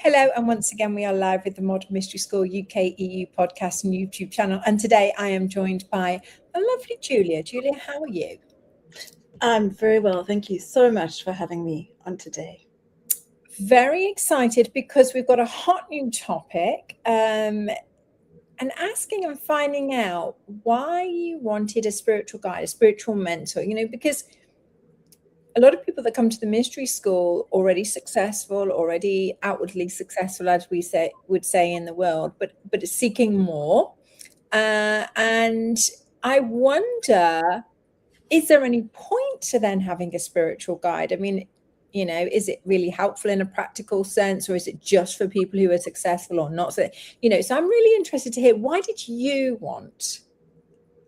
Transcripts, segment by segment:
Hello, and once again, we are live with the Modern Mystery School UK EU podcast and YouTube channel. And today I am joined by the lovely Julia. Julia, how are you? I'm very well. Thank you so much for having me on today. Very excited because we've got a hot new topic and asking and finding out why you wanted a spiritual guide, a spiritual mentor, because a lot of people that come to the mystery school already successful, already outwardly successful, as we would say in the world, but seeking more. And I wonder, is there any point to then having a spiritual guide? I mean, is it really helpful in a practical sense, or is it just for people who are successful or not? So, so I'm really interested to hear, why did you want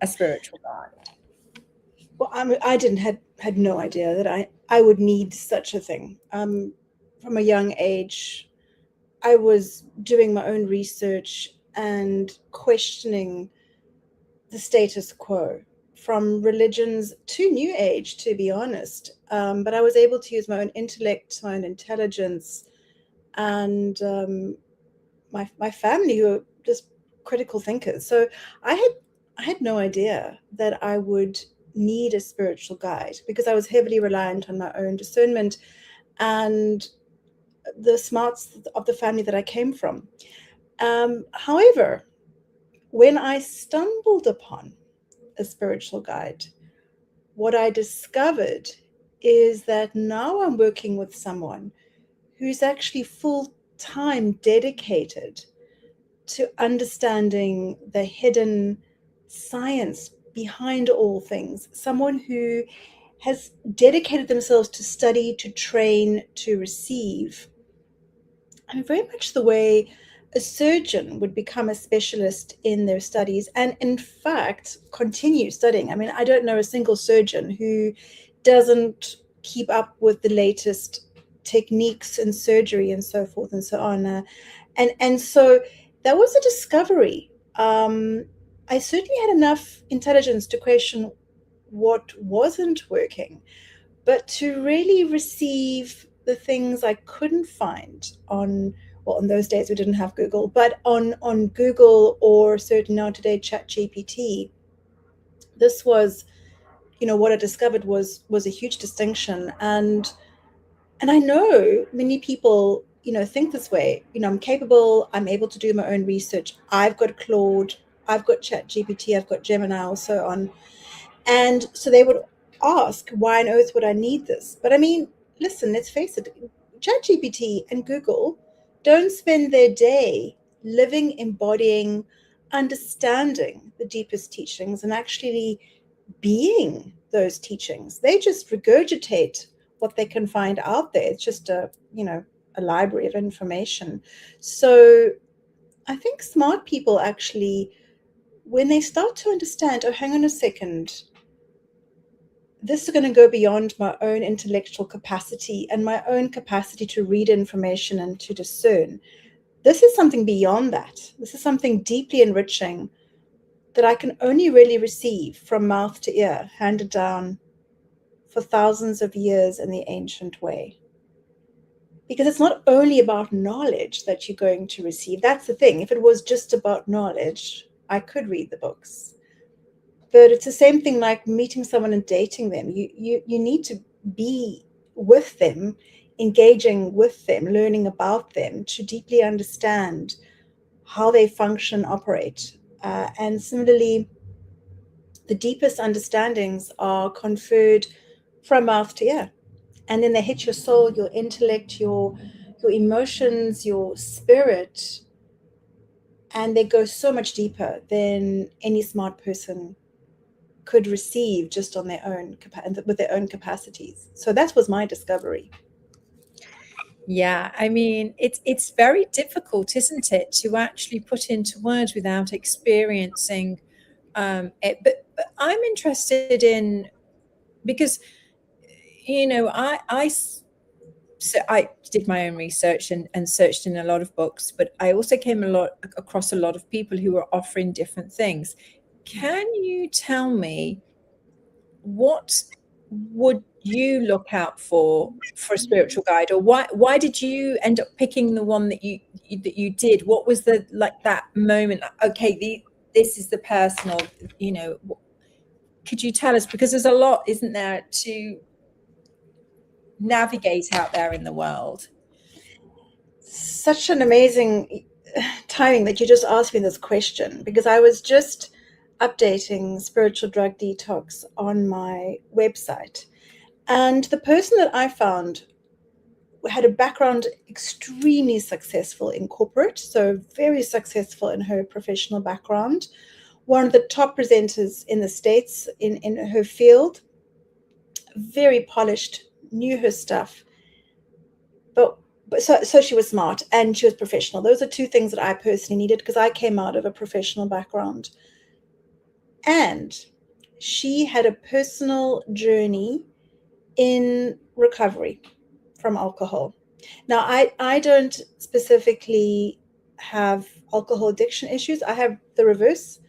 a spiritual guide? Well, I didn't had no idea that I would need such a thing. From a young age, I was doing my own research and questioning the status quo, from religions to New Age, to be honest. But I was able to use my own intellect, my own intelligence, and my family, who are just critical thinkers. So I had no idea that I would need a spiritual guide, because I was heavily reliant on my own discernment and the smarts of the family that I came from. However, when I stumbled upon a spiritual guide, what I discovered is that now I'm working with someone who's actually full time dedicated to understanding the hidden science behind all things, someone who has dedicated themselves to study, to train, to receive. And very much the way a surgeon would become a specialist in their studies and, in fact, continue studying. I mean, I don't know a single surgeon who doesn't keep up with the latest techniques in surgery and so forth and so on. And so that was a discovery. I certainly had enough intelligence to question what wasn't working, but to really receive the things I couldn't find on, well, in those days we didn't have Google, but on Google, or certainly now today, ChatGPT. This was, what I discovered was a huge distinction. And I know many people, think this way. I'm capable, I'm able to do my own research. I've got Claude, I've got ChatGPT, I've got Gemini, also on. And so they would ask, why on earth would I need this? But I mean, listen, let's face it, ChatGPT and Google don't spend their day living, embodying, understanding the deepest teachings and actually being those teachings. They just regurgitate what they can find out there. It's just a library of information. So I think smart people actually, when they start to understand, oh, hang on a second, this is going to go beyond my own intellectual capacity and my own capacity to read information and to discern. This is something beyond that. This is something deeply enriching that I can only really receive from mouth to ear, handed down for thousands of years in the ancient way. Because it's not only about knowledge that you're going to receive. That's the thing. If it was just about knowledge, I could read the books. But it's the same thing like meeting someone and dating them. You need to be with them, engaging with them, learning about them, to deeply understand how they function, operate. And similarly, the deepest understandings are conferred from mouth to ear. And then they hit your soul, your intellect, your emotions, your spirit. And they go so much deeper than any smart person could receive just on their own, with their own capacities. So that was my discovery. Yeah, I mean, it's very difficult, isn't it, to actually put into words without experiencing it. But I'm interested in, because I did my own research and searched in a lot of books, but I also came across a lot of people who were offering different things. Can you tell me what would you look out for a spiritual guide, or why did you end up picking the one that you did? What was the, like, that moment, like, okay, this is the person, or, you know, could you tell us, because there's a lot, isn't there, to navigate out there in the world? Such an amazing timing that you just asked me this question, because I was just updating Spiritual Drug Detox on my website. And the person that I found had a background extremely successful in corporate, so very successful in her professional background. One of the top presenters in the States in her field, very polished, knew her stuff. But so she was smart and she was professional. Those are two things that I personally needed, because I came out of a professional background. And she had a personal journey in recovery from alcohol. Now, I don't specifically have alcohol addiction issues. I have the reverse,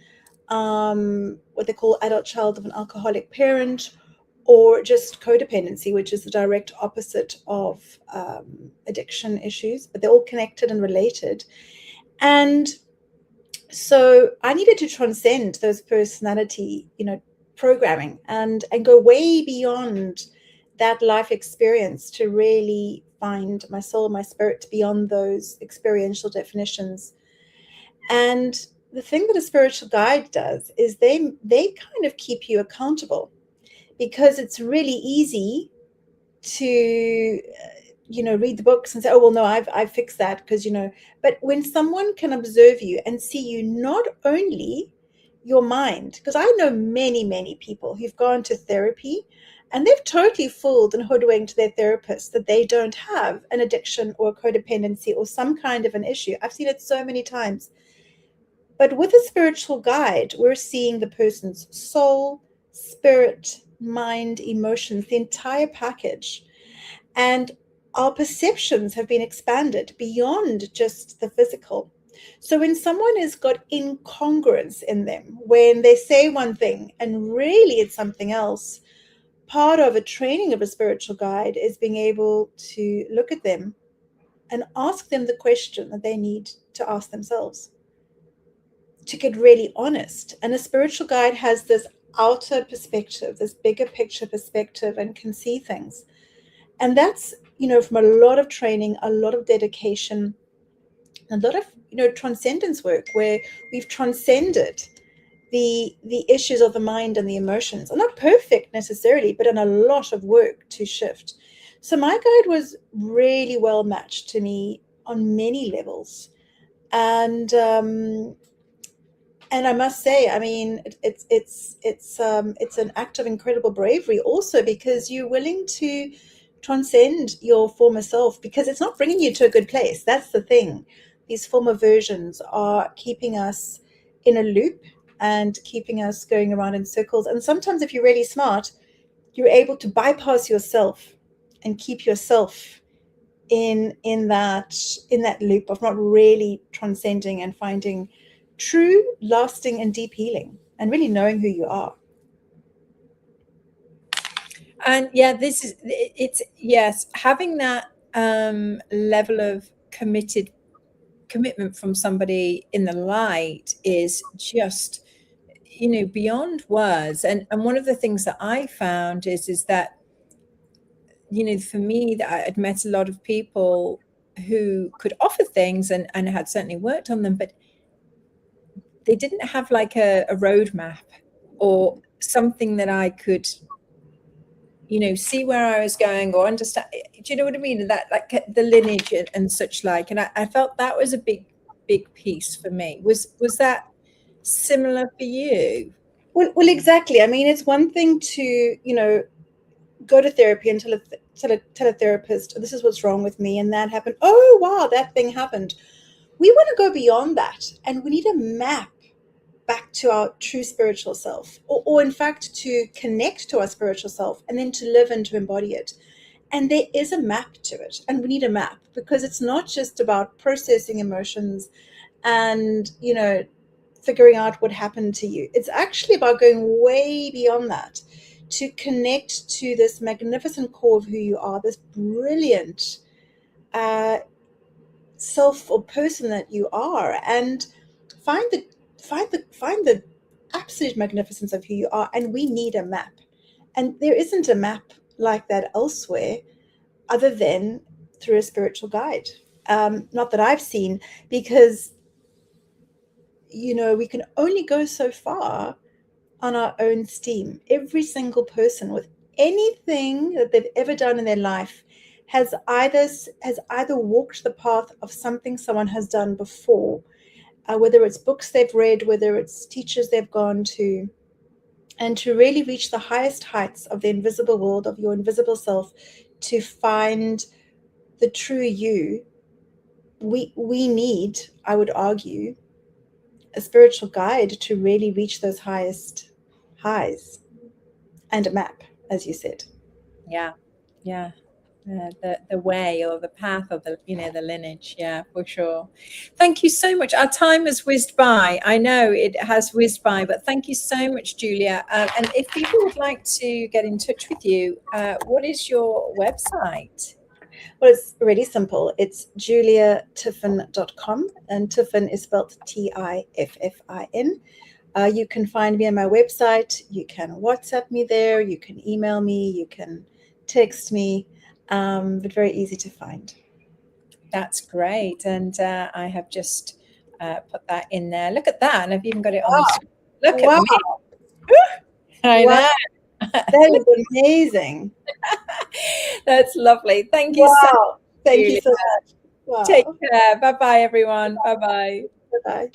what they call adult child of an alcoholic parent, or just codependency, which is the direct opposite of addiction issues, but they're all connected and related. And so I needed to transcend those personality, programming, and go way beyond that life experience to really find my soul, my spirit, beyond those experiential definitions. And the thing that a spiritual guide does is they kind of keep you accountable, because it's really easy to read the books and say, oh, well, no, I've fixed that, because but when someone can observe you and see you, not only your mind, because I know many people who've gone to therapy and they've totally fooled and hoodwinked their therapist that they don't have an addiction or a codependency or some kind of an issue. I've seen it so many times. But with a spiritual guide, we're seeing the person's soul, spirit, mind, emotions, the entire package. And our perceptions have been expanded beyond just the physical. So when someone has got incongruence in them, when they say one thing and really it's something else, part of a training of a spiritual guide is being able to look at them and ask them the question that they need to ask themselves, to get really honest. And a spiritual guide has this outer perspective, this bigger picture perspective, and can see things. And that's, from a lot of training, a lot of dedication, a lot of, transcendence work, where we've transcended the issues of the mind and the emotions. Are not perfect necessarily, but in a lot of work to shift. So my guide was really well matched to me on many levels. And I must say, I mean, it's an act of incredible bravery also, because you're willing to transcend your former self, because it's not bringing you to a good place. That's the thing. These former versions are keeping us in a loop and keeping us going around in circles. And sometimes, if you're really smart, you're able to bypass yourself and keep yourself in that loop of not really transcending and finding true, lasting, and deep healing, and really knowing who you are. And yeah, yes, having that level of commitment from somebody in the light is just, beyond words. And one of the things that I found is that, for me, that I'd met a lot of people who could offer things and had certainly worked on them, but they didn't have like a roadmap or something that I could, see where I was going or understand. Do you know what I mean? That, like, the lineage and such like. And I felt that was a big piece for me. Was that similar for you? Well, exactly. I mean, it's one thing to, go to therapy and tell a therapist, this is what's wrong with me, and that happened. Oh, wow, that thing happened. We want to go beyond that, and we need a map back to our true spiritual self, or in fact, to connect to our spiritual self, and then to live and to embody it. And there is a map to it, and we need a map, because it's not just about processing emotions and, figuring out what happened to you. It's actually about going way beyond that to connect to this magnificent core of who you are, this brilliant self or person that you are, and find the absolute magnificence of who you are. And we need a map, and there isn't a map like that elsewhere other than through a spiritual guide. Not that I've seen, because we can only go so far on our own steam. Every single person with anything that they've ever done in their life has either walked the path of something someone has done before, whether it's books they've read, whether it's teachers they've gone to. And to really reach the highest heights of the invisible world, of your invisible self, to find the true you, we need, I would argue, a spiritual guide to really reach those highest highs, and a map, as you said. Yeah. The way, or the path, or the the lineage. Yeah, for sure. Thank you so much. Our time has whizzed by. I know it has whizzed by, but thank you so much, Julia. And if people would like to get in touch with you, what is your website? Well, it's really simple. It's juliatiffin.com, and Tiffin is spelled Tiffin. You can find me on my website. You can WhatsApp me there. You can email me. You can text me. But very easy to find. That's great. And I have just put that in there. Look at that. And I've even got it on Wow. the screen. Look Wow. at me. I Wow. know. That is amazing. That's lovely. Thank you so much. Thank you so much. Wow. Take care. Bye-bye, everyone. Bye-bye. Bye-bye.